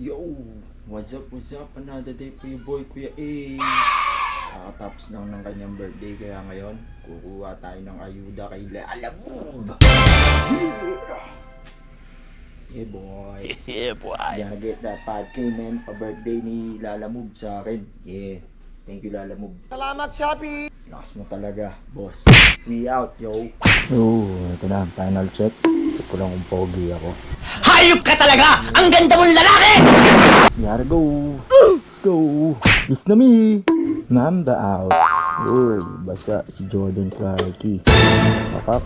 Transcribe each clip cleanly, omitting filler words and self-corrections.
Yo! What's up, what's up? Another day for your boy, Kuya A. Kakatapos lang ng kanyang birthday, kaya ngayon, kukuha tayo ng ayuda kay Lalamove! Yeah, boy! Yeah, boy. Gonna get that 5K, man, pa-birthday ni Lalamove sa akin. Yeah, thank you, Lalamove. Salamat, Shopee! Lakas mo talaga, boss. We out, yo! Yo, ito na, final check. Check ko lang kung pogi ako. Hayop ka talaga! Ang ganda mong lalaki! Gotta go! Let's go! List na me! Mamba out! Uy, basa si Jordan Clarkie. Pakak.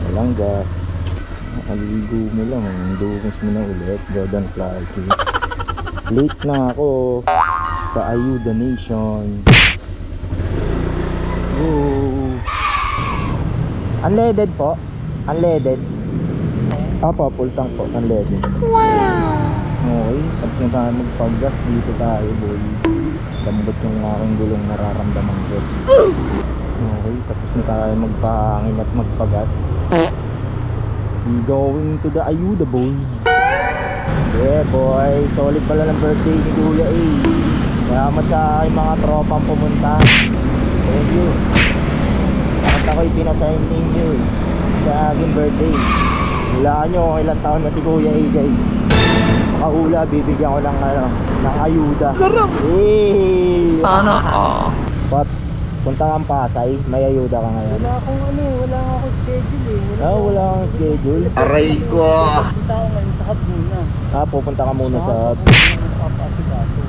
Walang gas. Nakaligo mo lang. Dungos mo na ulit. Jordan Clarkie. Late na ako sa Ayuda Nation. Woo! Unleaded po. Unleaded. Apo, full tank po. Unleaded. Okay, pag tayo magpag-gas dito tayo, boy. Lambot yung aking gulong nararamdaman ko. Okay, tapos na tayo magpahangin at magpagas. We going to the Ayuda, boys. Yeah, boy. Solid pala ng birthday ni Kuya A. Salamat sa aking mga tropang pumunta. Thank you. Bakit ako'y pinasign ninyo sa aking birthday. Hulaan nyo kung ilang taon na si Kuya A, guys. Makahula, bibigyan ko ng ayuda. Sarap! Hey! Sana all. Pops, punta kang Pasay, may ayuda ka ngayon. Wala akong schedule eh. Wala kang schedule. Aray ko! Punta ako ngayon sa hub muna. Pupunta ka muna sa hub. Napapasikaso.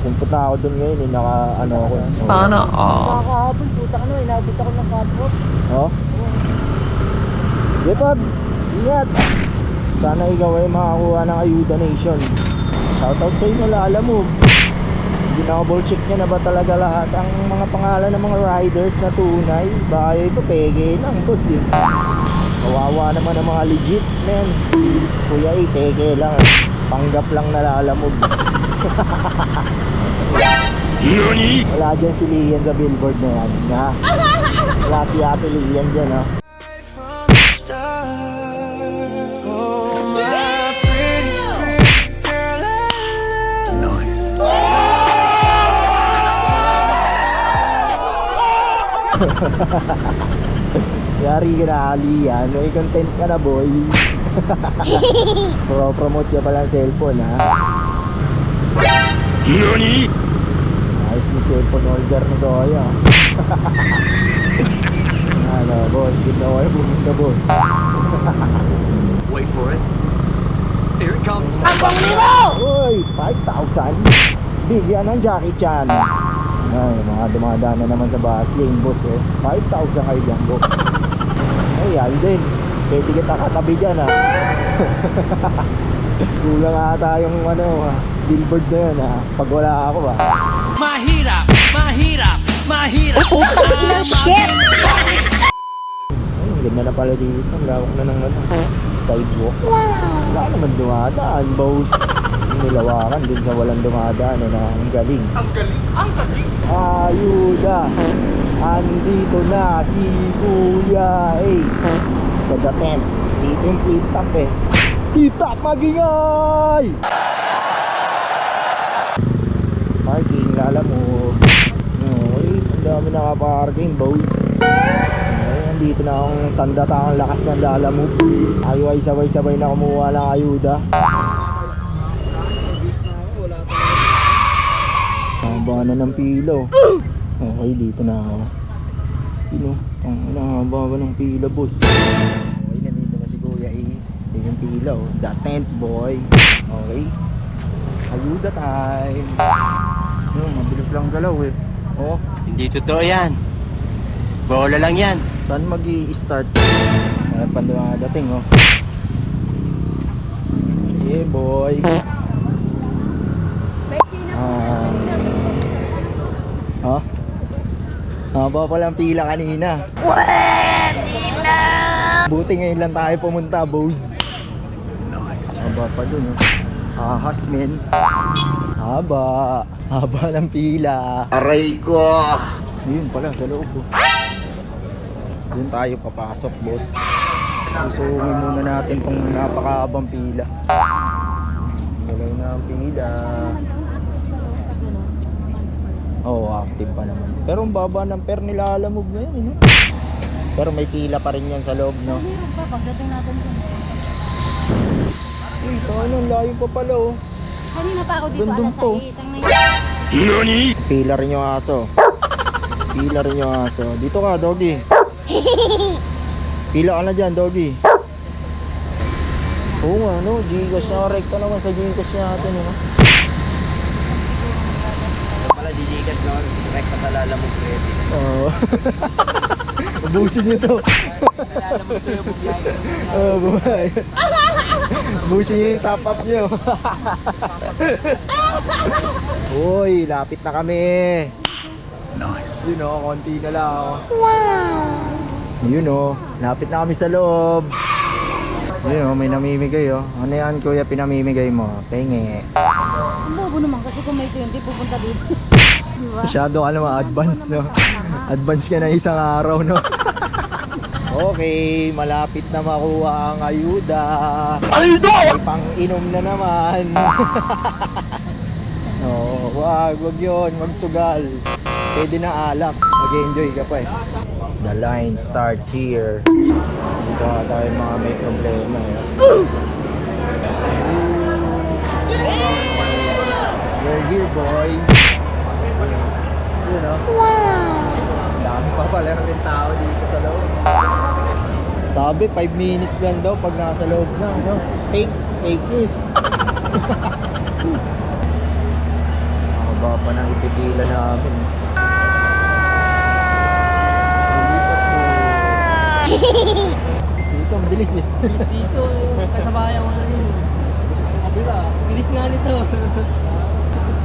Pupunta ako dun ngayon, naka ako. Sana all. Kakahabol, puta ka na, inabot ako ng catwalk. Oh? Yeah, Pops, ingat. Sana ikaw ay makakuha ng Ayuda Nation. Shoutout sa inyo, Lalamove. Ginaball check nyo na ba talaga lahat ang mga pangalan ng mga riders na tunay? Baka yung iba pege lang, boss eh. Kawawa naman ang mga legit, men. Kuya A, pege lang. Panggap lang na Lalamove. Nani? Wala dyan si Lian sa billboard na yan, ha? Wala si Ate Lian dyan, ha? Yari ka na, Lian. May content ka na, boy. Pro-promote ka pala ang cellphone, ha? Nani? Ayos si cellphone holder ni Goya. Ano, boss? Dito ako yung pumunta, boss. Wait for it. Here it comes. Uy, 5,000? Bigyan ng Jackie Chan. Ay, mga dumadaan na naman sa bus lane, boss, eh. 5,000 kayo dyan, boss. Ay, Alden. Pwede kita katabi dyan, ha. Kulang ata yung, billboard na yan, ha. Pag wala ako, ha. Mahirap! Mahirap! Mahirap! Ay, ang ganda na pala dito. Ang lawak na ng sidewalk. Wala naman dumadaan, boss. Nilawakan din sa walang dumadaan na ang galing. Ang galing! Ang galing! Ayuda! Andito na si Kuya A sa The Tent. Dito yung P-Top eh. P-Top magingay! Parking, Lalamove. Okay, ang dami nakaparking, boss. Okay, nandito na akong sandata ang lakas ng Lalamove. Ayaw ay sabay-sabay na kumuha ng ayuda. Haba na ng pila. Okay, dito na ako. Ang haba ng pila, boss. Okay, nandito na si Kuya A. Ito yung pila, oh. The Tent, boy. Okay. Ayuda time. Mabilis lang galaw eh. Oh, Hindi totoo yan. Bola lang yan. saan mag-i-start? Ano pa dumadating, oh. Yeah, boy. Ha? Haba palang pila kanina. Pwede na! Buti ngayon lang tayo pumunta, boss. Haba pa dun, oh. Ahas, men. Haba. Haba ng pila. Aray ko! Yun pala, sa loob, oh. Doon tayo papasok, boss. Susuungin muna natin tong napakahabang pila. pila. Oo, active pa naman. Pero ang baba ng per nila alamog na yan, no? Pero may pila pa rin yan sa loob, no? Meron pa pagdating natin dun. Uy, ano, ang layo pa pala, oh. Kanina pa ako dito Gandun alas to. 6. Ang nangyari. Pila rin yung aso. Pila rin yung aso. Dito ka, doggy. Pila ka na dyan, doggy. Oo nga, no? Gcash na. Rekta naman sa Gcash natin, no? Pala, dijigas naman. Rekta sa lalamog credit. Oo. Ubusin nyo to. Lalamog sa'yo, bugay. Oo, buhay. Ubusin nyo yung top up nyo. Uy, lapit na kami. Nice. Yun o, konti na lang. Wow! Yun o, lapit na kami sa loob. Yun o, may namimigay o. Ano yan kuya pinamimigay mo? Penge. Ang bobo naman kasi kung may 20 pupunta dito. Diba? Masyado ka naman advance, no? Advance ka na isang araw, no? Okay, malapit na makuha ang ayuda. Ayuda! May pang-inom na naman. No, wag yun, magsugal. Pwede na alak, mag-enjoy ka pa eh. The line starts here. Dito nga tayo mga may problema eh. We're here, boy. Yun, oh. Wow! Dami pa pala rin tao dito sa loob. Sabi, 5 minutes lang daw pag nasa loob na, no? Fake news. Nakaba pa ng ipipila namin. Dito, ang bilis eh. Bilis dito, kasabayan ko na yun. Kabila. Bilis nga nito.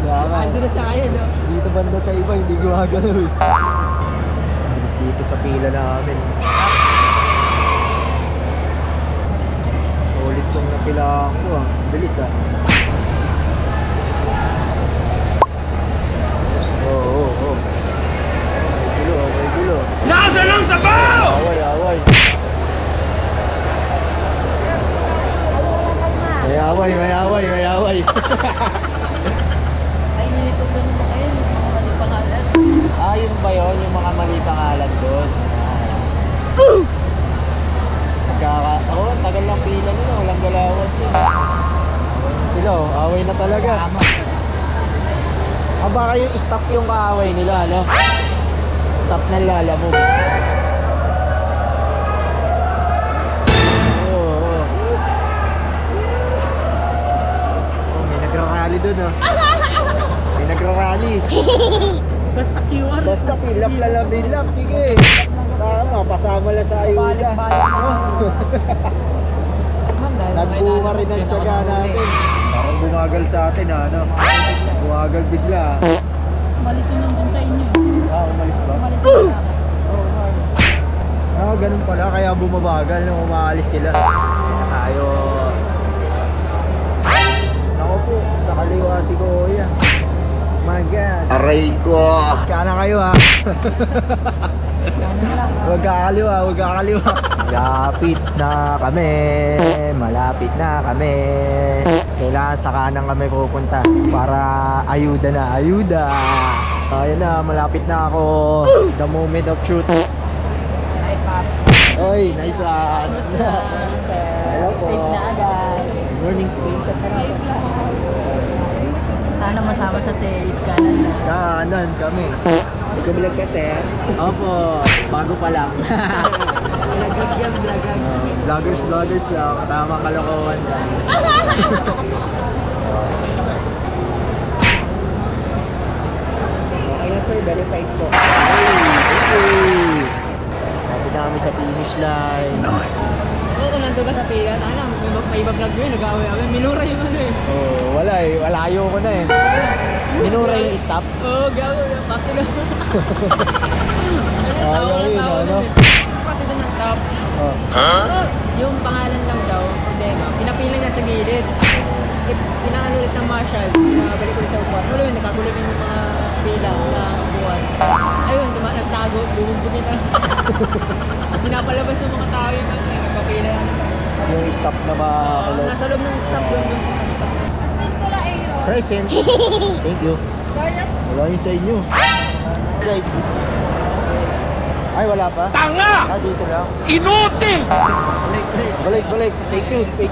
Ando na siya ngayon, no? Dito banda sa iba, hindi gumagalaw eh. Bilis dito sa pila namin. Solid tong napilaan ko ah. Bilis ah. Oo. May gulo. Nasa lang sabaw! Away. May away. Ay, nilipog na naman kayo. Mga mali pangalan. Ah, yun ba yun? Yung mga mali pangalan doon? Tagal ng pila nila, walang galawan yun. Sila, away na talaga. Baka yung staff yung kaaway nila, ano? Staff na lalamog. Oo. Oh, may nagra-rally doon, oh. May nagra-rally. Basta QR. Basta pilap lalabilap, sige. Tama, pasama lang sa ayuda. Nagbunga rin ang tiyaga natin. Parang bumagal sa atin, ano? Bumagal bigla. Umalis yun nandun sa inyo. Umalis ba? Umalis yun. Ganun pala, kaya bumabagal nung umaalis sila. Tayo. Naku po, sa kaliwa si Kuya. My God. Aray ko! Kana kayo ha. Huwag kakaliwa. Malapit na kami. Kailangan sa kanan kami pupunta para ayuda na. Ayun na, malapit na ako. The moment of truth. Hi, Pops. Oy, nice one. Hello po. Safe na agad. Morning po. Hi, Pops. Sana masama sa safe kanan na. Kanan kami. Nagkabilag ka, sir. Opo, bago pa lang. Vlog yan. Vloggers lang, tamang kalokohan lang. Okay na, sir. Verified po. Okay. Lapit na kami sa finish line. Oo, kung nandun ka sa pila, may iba vlog yun, nag-away-away. Minura yung ano eh. Oh, wala eh. Walayo ko na eh. Minura yung stop. Oo, gawin. Pati na. Ayaw yun, ano? Kasi doon na-stop. Oh. Yung pangalan lang daw, problema. Pinapila niya sa gilid. Pinaan ulit ng marshal. Pinabalik ulit sa upuan. Ano yun, nakagulo rin yung mga pila sa upuan. Ayun, nagtago, bumubukin na. Pinapalabas ng mga tao yung nagpapila lang. Yung stop na makulot. Nasa loob ng stop doon. Pagpapin ko la Aaron. Present. Thank you. Wala yun sa inyo. Guys. Ay, wala pa? Tanga! Ah, dito lang. Inuti! Balik. Fake news. 4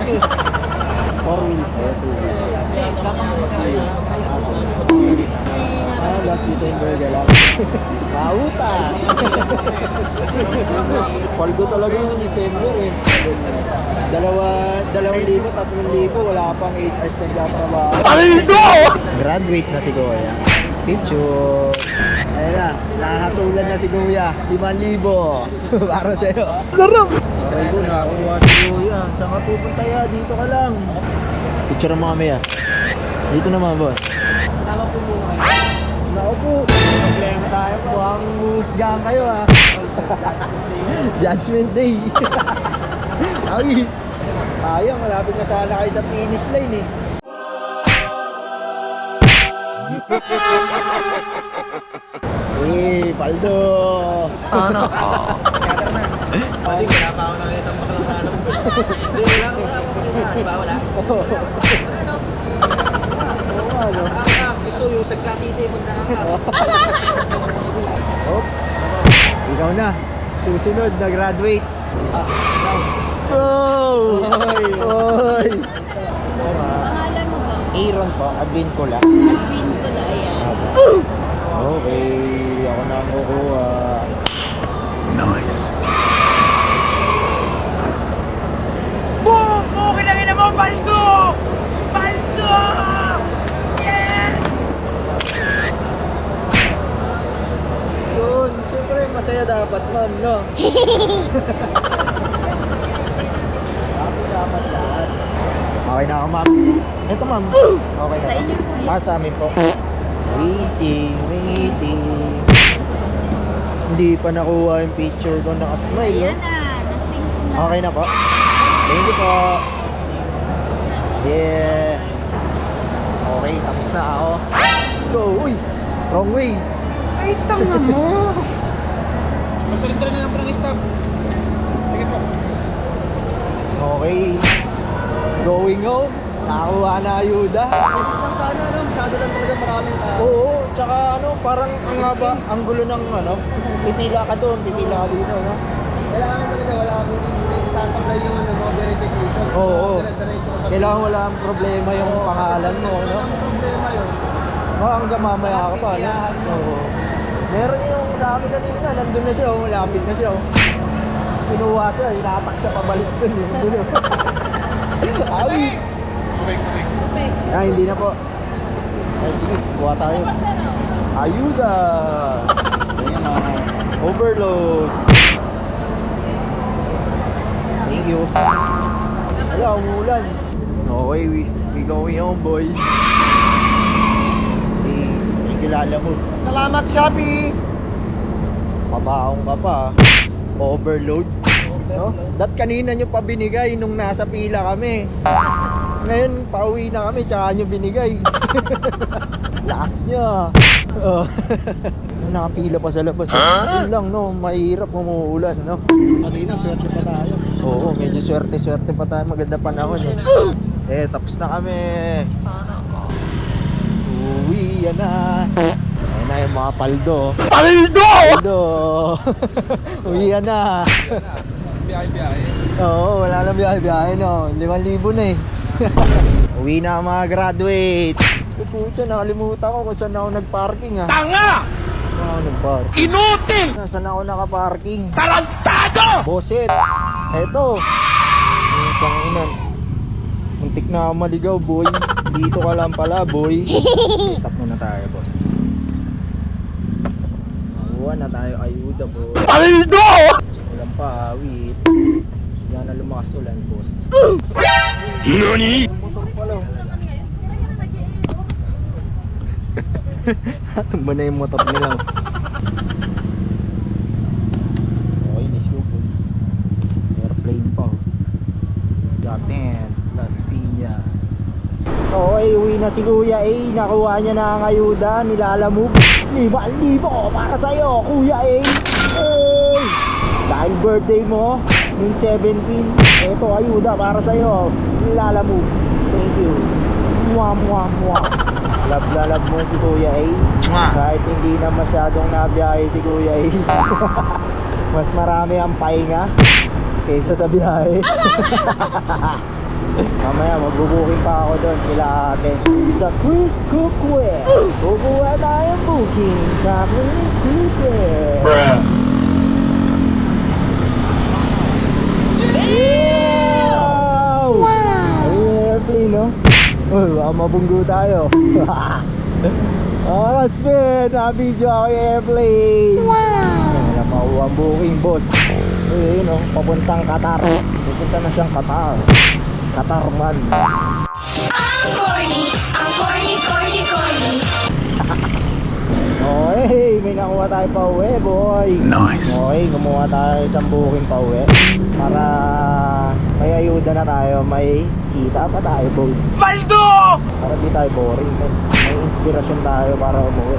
wheels. 2 wheels. Last December galang. Pauta! Paldo talaga yung December eh. 2,000, 3,000, wala pang 8 hours nagtatrabaho. Paldo! Graduate na si Kuya. Picture. Ayun na, nakahatulan na si Kuya. 5,000. Para sa'yo. Sarap! Sabi ko, nakakuha si Kuya. Saan ka pupunta ya? Dito ka lang. Picture ang mga maya. Dito naman, boss. Tama po muna kayo. Naku po, problema tayo. Mukhang husgahan kayo ha. Judgment Day. Ay, ayang malapit na sana kayo sa finish line eh. Paldo! Sana ka. Pwede, wala pa ako nakita ang baklang alam ko. Hindi, wala ako. Diba, wala? Oo nga, no? Angas, gusto yung sagkatite magnaangas. Oh, ikaw na. Susunod na graduate. Oh! Oy! Pangalan mo ba? Aaron po, Advin ko lang. Alvin ko na yan. Okay, ako na ang kukuha. Nice. Boom! Okay na rin mo, Baldo! Baldo! Yes! Yun, syempre masaya dapat ma'am, no? Dapat lahat. Okay na ako ma'am. Ito ma'am. Okay na Sa po. inyo po yan. Sa amin po. Waiting. Hindi pa nakuha yung picture ko. Nakasmile, Ayan na, nasing ko na. Okay na po. Thank you po. Yeah. Okay, tapos na ako. Let's go. Uy, wrong way. Ay, tanga mo. Masurrender na lang po ng stop. Sige po. Okay. Going home. Nakakuha na ayuda. Bilis lang sana, no? Masyado lang talaga maraming tao. Oo, tsaka ano, parang ang haba, ang gulo ng ano, pipila ka doon, pipila ka dito, no? Kailangan talaga wala akong sasablay yung ano, verification. Oo. Dire-diretso ko sa Kailangan wala ang problema yung pangalan mo, no? Walang problema yun. Hanggang mamaya ka pa, no? Oo. Meron yung sa akin kanina, nandun na siya, malapit na siya. Kinuha siya, inatak siya pabalik doon. Ay! Ah, hindi na po. Ay, sige, kuha tayo. Ayuda! Ayan na. Overload. Thank you. Wala, umulan. Okay, we going home, boys. Hey, kilala mo. Salamat, Shopee! Pabaong ka pa. Overload. No? Dat kanina nyo pa binigay nung nasa pila kami. Ngayon, pauwi na kami, tsaka nyo binigay. Last nyo. Oh. Nakapila pa sa labas. Yun lang, no? Mahirap umuulan, no? Kanina, swerte pa tayo. Oo, medyo swerte-swerte pa tayo. Maganda panahon, eh. Eh, tapos na kami. Sana ka. Uwi, yan na. Ayan na yung mga paldo. Paldo! Uwi, yan na. Biyahe. Oo, wala lang biyahe-biyahe, no? 5,000 na eh. Uwi na ang mga graduate. Pucha, nakalimutan ko kung saan ako nagparking ah. Tanga! Saan ako nagparking? Inutil! Saan ako nakaparking? Tarantado! Boset! Eto! Ang panginan. Muntik na ako maligaw, boy. Dito ka lang pala, boy. Tap muna tayo, boss. Kuha na tayo ayuda, boy. Paldo! Walang paawit. Diyan na lumakas ulan, boss. Nani? Motor pala. Tumba na yung motor nila. Okay, let's go, boys. Airplane pa. Gaten, Las Piñas. Okay, uwi na si Kuya A. Nakuha niya na ang ayuda. Nilalamove. 5,000 para sa'yo, Kuya A. Hey! Dahil birthday mo, yung 17, eto ayuda para sa'yo. Nilalamove. Thank you. Love na love mo si Kuya A. Kahit hindi na masyadong nabiyahe si Kuya A. Mas marami ang pahinga kaysa sa biyahe. Mamaya magbubuking pa ako doon kila ate sa Chris Cookware. Kukuha tayong booking sa Chris Cookware. Wow! Airplane, no? Uy, baka mabunggo tayo. Oh, spin! Nabidyo ako yung airplane. Wala pa ako ang booking, boss. Ayun, no? Papuntang Qatar. Pupunta na siyang Qatar. Qatar man. Okay, may nakuha tayo pa uwi, boy. Nice. Okay, kumuha tayo isang booking pa uwi. Para may ayuda na tayo, may kita pa tayo, boys. Baldo! Para di tayo boring. May inspirasyon tayo para umuwi.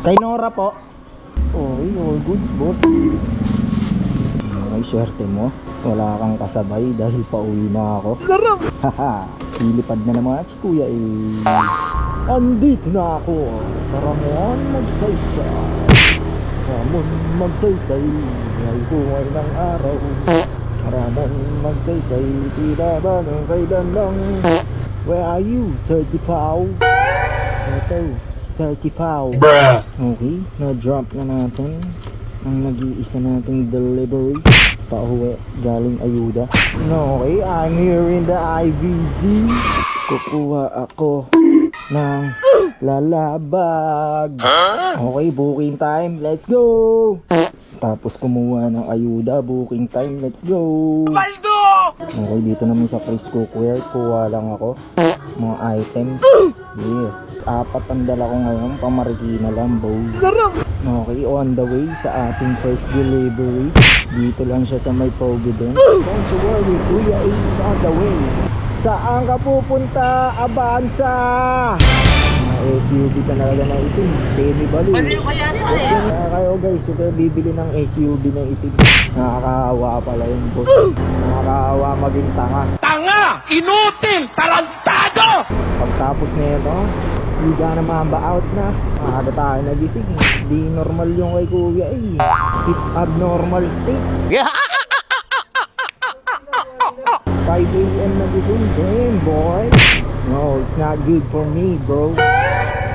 Kay Nora po. Okay, all goods, boss. May swerte mo. Wala kang kasabay dahil pauwi na ako. Sarap! Haha, pilipad na naman si Kuya eh. Andito na ako sa Ramon Magsaysay. Ramon Magsaysay, ay buhay ng araw. Ramon Magsaysay, tila ba nung kailan lang. Where are you, 35? Ito, si 35. Okay, na-drop na natin ang nag-iisa nating delivery. Pauwi, galing ayuda. Okay, I'm here in the IVZ. Kukuha ako ng lalabag. Okay, booking time. Let's go! Tapos kumuha ng ayuda. Booking time. Let's go! Okay, dito naman sa Chris Cookware. Kuha lang ako mga items. Yeah. 4 ang dala ko ngayon. Pamarikina lang, boys. Okay, on the way sa ating first delivery. Dito lang siya sa may Providence. Don't you worry, Kuya is on the way. Saan ka pupunta, Avanza? SUV ka talaga na itim. Demi bali. Baliw kaya rin kaya kayo guys, ito bibili ng SUV na itim. Nakakaawa pala yung boss. Nakakaawa maging tanga. Tanga! Inutil! Tarantado! Pagtapos na ito, hindi ka na mamba-out na. Maaga tayo nagising. Di normal yung kay Kuya eh. It's abnormal state. 5 AM nagising. Damn boy. No, it's not good for me, bro.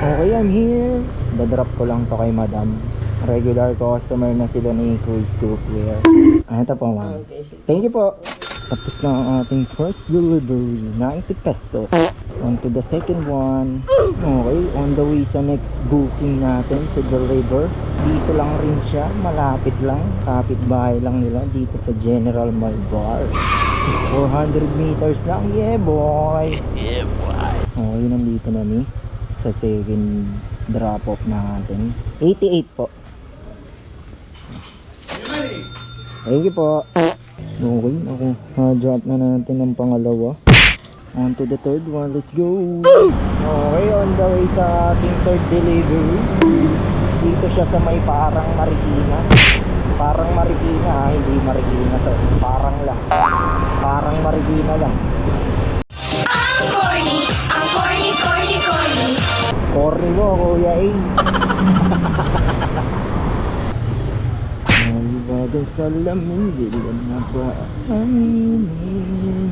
Okay, I'm here. Dadrop ko lang to kay madam. Regular customer na sila ni Chris Cookware. Ito po, ma'am. Thank you po. Tapos na ang ating first delivery, 90 pesos. On to the second one. Okay, on the way sa next booking natin sa deliver. Dito lang rin siya, malapit lang. Kapit-bahay lang nila dito sa General Malvar. 400 meters lang, yeah boy. Yeah, boy. Okay, nandito na ni sa second drop off natin. 88 po. Thank you po. Okay, ako. Na-drop na natin ang pangalawa. On to the third one, let's go. Okay, on the way sa ating third delivery. Dito siya sa may parang Marikina. Parang Marikina ha, hindi Marikina to. Parang lang. Parang Marikina lang. Corny mo, Kuya A. Ay, bagay sa lamin, dilan na ba aminin?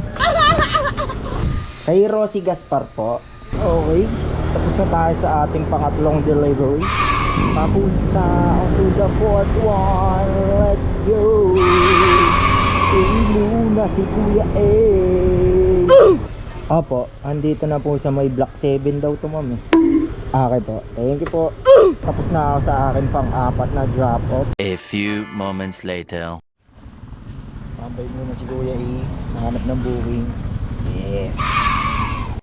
Kay Rosie Gaspar po. Okay, tapos na tayo sa ating pangatlong delivery. Papunta to the fourth one. Let's go. Muna si Kuya A. Opo, andito na po sa may Block 7 daw to, ma'am. Okay po, thank you po. Tapos na ako sa akin pang-4 na drop off. A few moments later. Tambay muna si Kuya A. Nahanap ng booking. Yeah.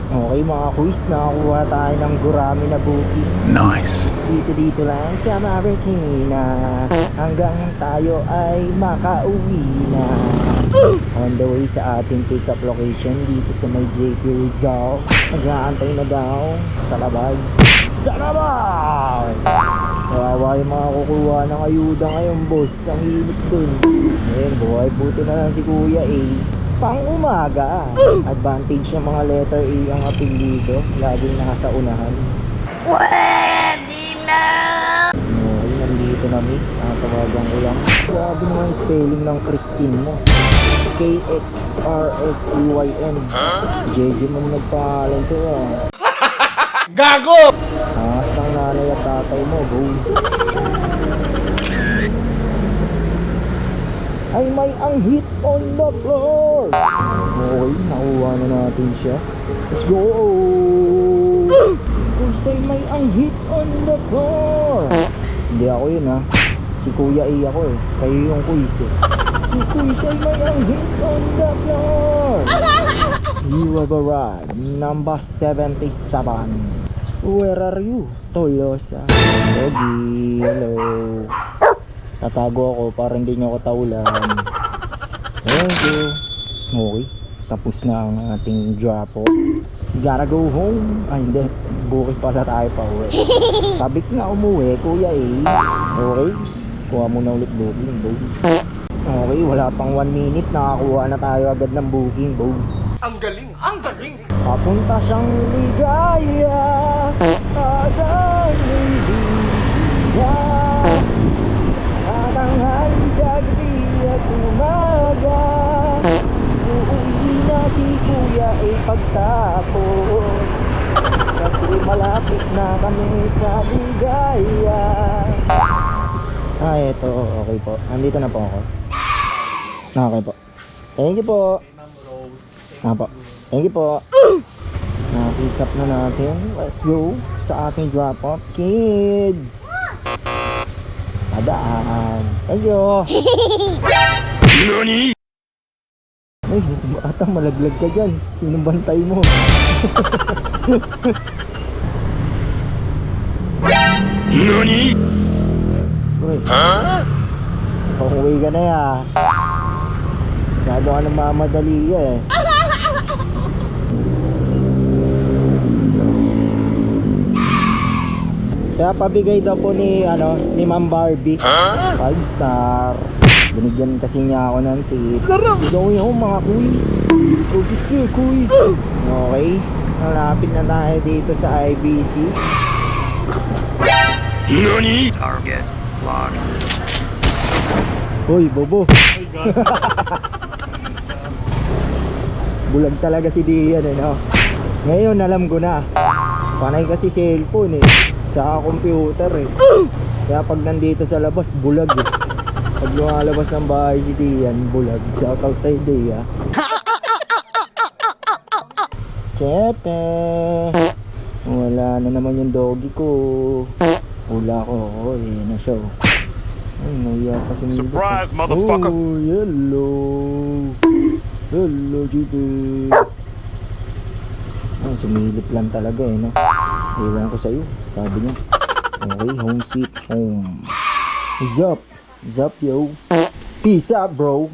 Okay mga quiz, nakakuha tayo ng gurami na booking. Nice. Dito lang sa Marikina. Hanggang tayo ay makauwi na. On the way sa ating pick-up location dito sa may JP Rizal. Nag-aantay na daw sa labas. Sa labas! Kawawa yung mga kukuha ng ayuda ngayon, boss. Ang init dun. Ayan, buhay buti na lang si Kuya A. Pang umaga. Advantage ng mga letter A ang apelido. Laging nasa unahan. Pwede na! Okay, nandito na mi. Tatawagan ko lang. Grabe naman yung spelling ng Christine mo. K-X-R-S-E-Y-N. JJ mo nagpangalan sa'yo. Gago! Angas ng nanay at tatay mo, boys. Ay may ang hit on the floor. Okay, nakuha na natin siya. Let's go. Si Kuis ay may ang hit on the floor. Hindi ako yun ha. Si Kuya A ako eh. Kayo yung Kuis eh. Si Kuis ay may ang hit on the floor. You have arrived, number 77. Where are you? Toyosa. Yogi, hello. Tatago ako para hindi nyo ako taulan. Thank you. Okay, tapos na ang ating drop off. Gotta go home. Ay hindi, bukid pala tayo pa uwi. Sabik na umuwi, kuya eh. Okay, kuha mo na ulit booking, boss. Okay, wala pang 1 minute, nakakuha na tayo agad ng booking, boss. Ang galing! Ang galing! Papunta siyang ligaya, asang liligaya. Tatanghali sa gabi at umaga. Uuwi na si kuya ay pagtapos. Kasi malapit na kami sa ligaya. Eto, okay po. Andito na po ako. Okay po. Thank you po. Po. Thank you po. Na-pick up na natin. Let's go sa ating drop-off, kids. Padaan. Thank you. NANI?! Ay, bata malaglag ka dyan. Sino bantay mo? NANI?! Uy. Pauwi ka na ya. Masyado ka ng mamadali eh. Kaya pabigay daw po ni Ma'am Barbie 5 star. Binigyan kasi niya ako ng tip. Going home mga quiz. Quiz here, quiz. Okay, malapit na tayo dito sa IBC. NANI?! Target locked. Hoy, bobo. Bulag talaga si Dian eh, no? Ngayon alam ko na. Panay kasi cellphone eh. Tsaka computer eh. Kaya pag nandito sa labas, bulag eh. Pag lumalabas ng bahay si Dian, bulag. Shoutout sa Idea. Chepe. Wala na naman yung doggy ko. Wala ko. Oh, na siya. Ay, naiya kasi nito. Surprise, motherfucker! Oh, hello. Hello, Judy. Ay, sumilip lang talaga eh, no? Iwan ko sa'yo. Sabi niya. Okay, home sweet home. What's up? What's up, yo? Peace out, bro.